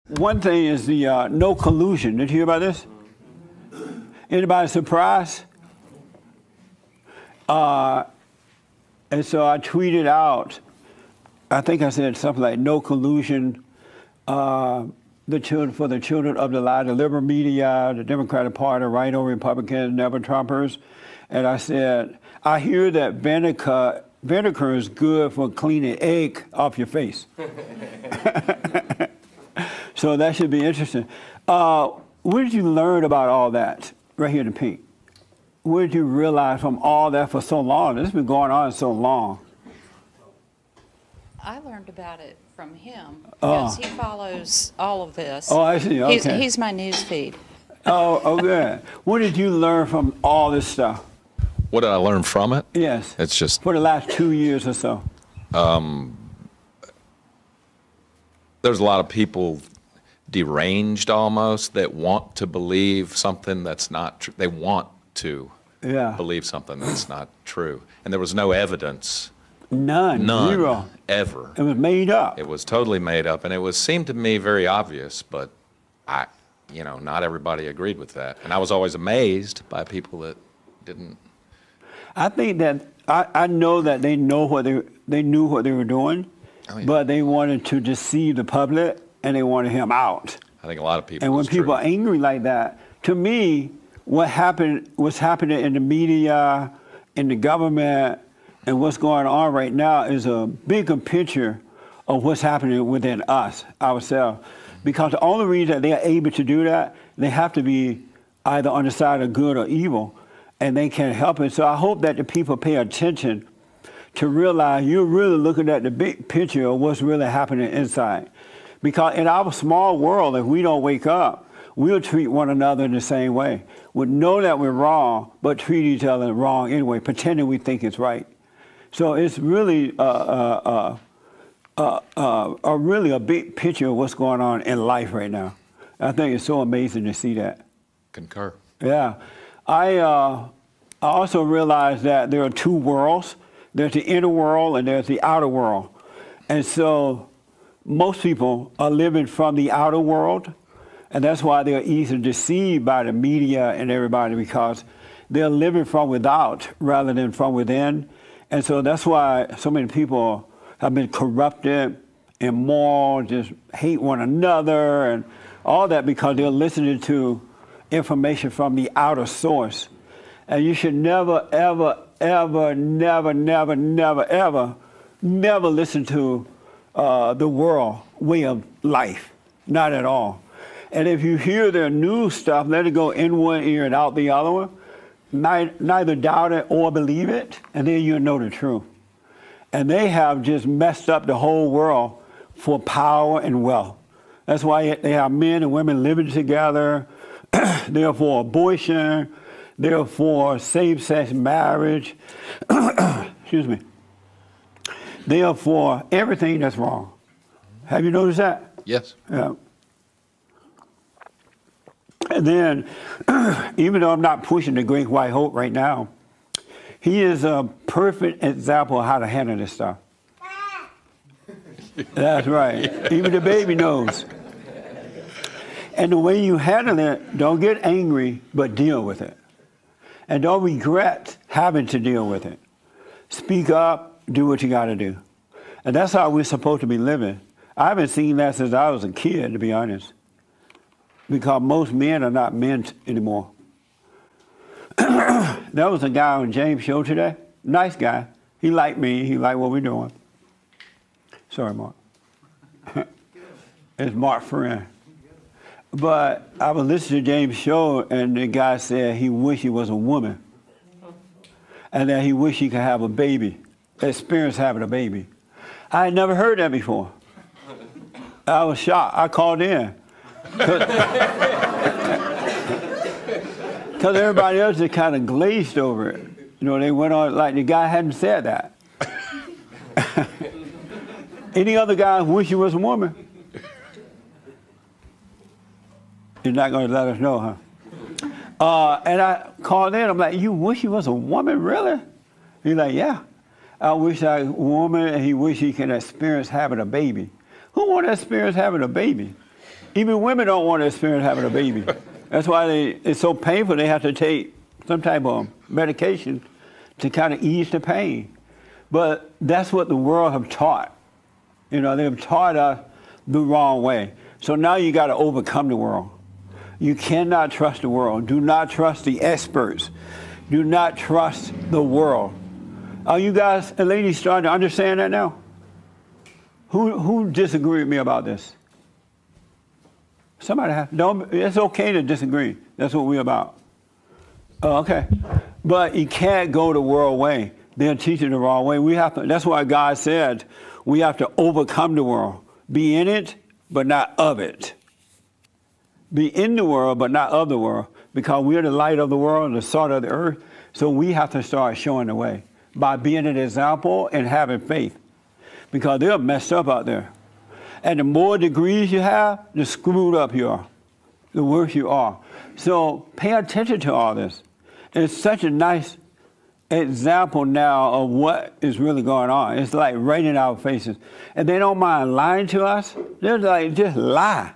One thing is the no collusion. Did you hear about this? Anybody surprised? And so I tweeted out, I think I said something like no collusion for the children of the lie, the liberal media, the Democratic Party, rhino Republicans, never Trumpers. And I said, I hear that vinegar is good for cleaning egg off your face. So that should be interesting. What did you learn about all that right here in the pink? What did you realize from all that for so long? This has been going on so long. I learned about it from him because he follows all of this. Oh, I see. Okay. He's my news feed. Oh, good. What did you learn from all this stuff? What did I learn from it? Yes. It's just for the last 2 years or so. There's a lot of people deranged almost that want to believe something that's not true. They want to believe something that's not true. And there was no evidence. None. Zero. Ever. It was made up. It was totally made up. And it seemed to me very obvious, but not everybody agreed with that. And I was always amazed by people that didn't. I think that I know that they knew what they were doing, but they wanted to deceive the public and they wanted him out. I think a lot of people. And when people are angry like that, to me, what's happening in the media, in the government, and what's going on right now is a bigger picture of what's happening within us, ourselves. Because the only reason that they are able to do that, they have to be either on the side of good or evil, and they can't help it. So I hope that the people pay attention to realize you're really looking at the big picture of what's really happening inside. Because in our small world, if we don't wake up, we'll treat one another in the same way. We'll know that we're wrong, but treat each other wrong anyway, pretending we think it's right. So it's really really a big picture of what's going on in life right now. I think it's so amazing to see that. Concur. Yeah. I also realized that there are two worlds. There's the inner world and there's the outer world. And so most people are living from the outer world, and that's why they're easily deceived by the media and everybody, because they're living from without rather than from within. And so that's why so many people have been corrupted, immoral, just hate one another, and all that because they're listening to information from the outer source. And you should never, ever, ever, never, never, never, ever, never listen to the world way of life. Not at all. And if you hear their news stuff, let it go in one ear and out the other one. Neither doubt it or believe it, and then you'll know the truth. And they have just messed up the whole world for power and wealth. That's why they have men and women living together. They're for abortion. They're for same-sex marriage. Excuse me. They are for everything that's wrong. Have you noticed that? Yes. Yeah. And then, even though I'm not pushing the great white hope right now, he is a perfect example of how to handle this stuff. That's right. Even the baby knows. And the way you handle it, don't get angry, but deal with it. And don't regret having to deal with it. Speak up, do what you got to do. And that's how we're supposed to be living. I haven't seen that since I was a kid, to be honest. Because most men are not men anymore. There was a guy on James' show today. Nice guy. He liked me. He liked what we're doing. Sorry, Mark. It's Mark's friend. But I was listening to James' show, and the guy said he wished he was a woman. And that he wished he could have a baby, experience having a baby. I had never heard that before. I was shocked. I called in. Because everybody else just kind of glazed over it. You know, they went on like the guy hadn't said that. Any other guy wish he was a woman? You're not going to let us know, huh? And I called in. I'm like, you wish he was a woman, really? He's like, yeah. I wish I was a woman, and he wish he could experience having a baby. Who want to experience having a baby? Even women don't want to experience having a baby. That's why it's so painful. They have to take some type of medication to kind of ease the pain. But that's what the world have taught. You know, they've taught us the wrong way. So now you got to overcome the world. You cannot trust the world. Do not trust the experts. Do not trust the world. Are you guys and ladies starting to understand that now? Who disagree with me about this? Somebody has. Don't. It's okay to disagree. That's what we're about. Oh, okay. But you can't go the world way. They're teaching the wrong way. We have to. That's why God said we have to overcome the world. Be in it, but not of it. Be in the world, but not of the world. Because we're the light of the world, the salt of the earth. So we have to start showing the way by being an example and having faith. Because they're messed up out there. And the more degrees you have, the screwed up you are, the worse you are. So pay attention to all this. It's such a nice example now of what is really going on. It's like right in our faces. And they don't mind lying to us. They're like, just lie.